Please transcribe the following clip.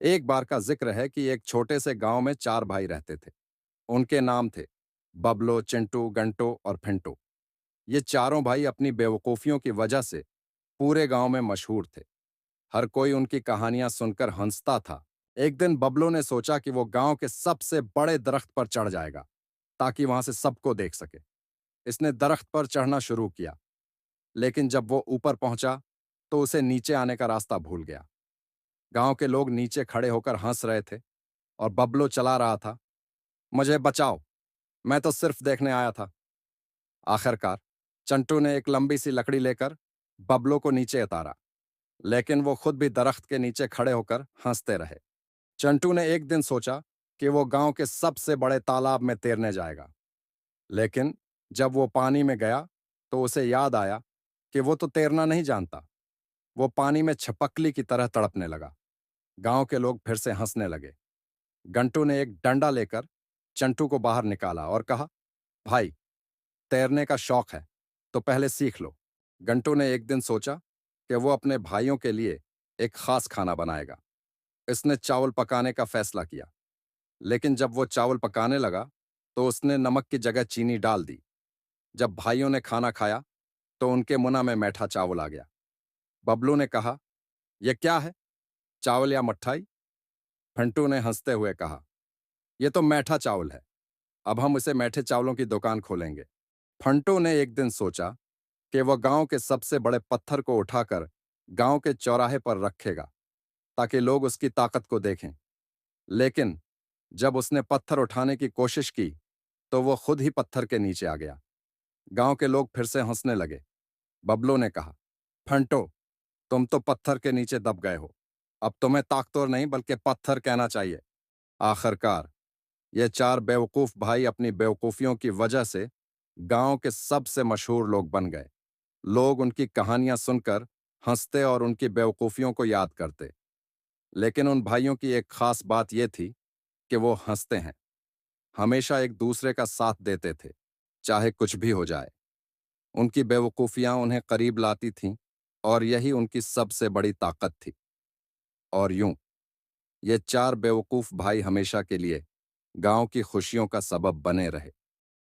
एक बार का जिक्र है कि एक छोटे से गांव में चार भाई रहते थे। उनके नाम थे बबलो, चिंटू, गंटो और फिंटू। ये चारों भाई अपनी बेवकूफियों की वजह से पूरे गांव में मशहूर थे। हर कोई उनकी कहानियां सुनकर हंसता था। एक दिन बबलो ने सोचा कि वो गांव के सबसे बड़े दरख्त पर चढ़ जाएगा ताकि वहां से सबको देख सके। इसने दरख्त पर चढ़ना शुरू किया, लेकिन जब वो ऊपर पहुंचा तो उसे नीचे आने का रास्ता भूल गया। गांव के लोग नीचे खड़े होकर हंस रहे थे और बबलो चला रहा था, मुझे बचाओ, मैं तो सिर्फ देखने आया था। आखिरकार चंटू ने एक लंबी सी लकड़ी लेकर बबलो को नीचे उतारा, लेकिन वो खुद भी दरख्त के नीचे खड़े होकर हंसते रहे। चंटू ने एक दिन सोचा कि वो गांव के सबसे बड़े तालाब में तैरने जाएगा, लेकिन जब वो पानी में गया तो उसे याद आया कि वो तो तैरना नहीं जानता। वो पानी में छपकली की तरह तड़पने लगा। गांव के लोग फिर से हंसने लगे। गंटू ने एक डंडा लेकर चंटू को बाहर निकाला और कहा, भाई, तैरने का शौक है तो पहले सीख लो। गंटू ने एक दिन सोचा कि वो अपने भाइयों के लिए एक खास खाना बनाएगा। इसने चावल पकाने का फैसला किया, लेकिन जब वो चावल पकाने लगा तो उसने नमक की जगह चीनी डाल दी। जब भाइयों ने खाना खाया तो उनके मुंह में मीठा चावल आ गया। बबलू ने कहा, यह क्या है, चावल या मट्ठाई? फंटू ने हंसते हुए कहा, यह तो मीठा चावल है, अब हम इसे मीठे चावलों की दुकान खोलेंगे। फंटू ने एक दिन सोचा कि वह गांव के सबसे बड़े पत्थर को उठाकर गांव के चौराहे पर रखेगा ताकि लोग उसकी ताकत को देखें। लेकिन जब उसने पत्थर उठाने की कोशिश की तो वो खुद ही पत्थर के नीचे आ गया। गांव के लोग फिर से हंसने लगे। बबलू ने कहा, फंटो, तुम तो पत्थर के नीचे दब गए हो, अब तुम्हें ताकतवर नहीं बल्कि पत्थर कहना चाहिए। आखिरकार ये चार बेवकूफ भाई अपनी बेवकूफियों की वजह से गांव के सबसे मशहूर लोग बन गए। लोग उनकी कहानियां सुनकर हंसते और उनकी बेवकूफियों को याद करते। लेकिन उन भाइयों की एक खास बात यह थी कि वो हंसते हैं, हमेशा एक दूसरे का साथ देते थे, चाहे कुछ भी हो जाए। उनकी बेवकूफियां उन्हें करीब लाती थीं और यही उनकी सबसे बड़ी ताकत थी। और यूं ये चार बेवकूफ भाई हमेशा के लिए गांव की खुशियों का सबब बने रहे।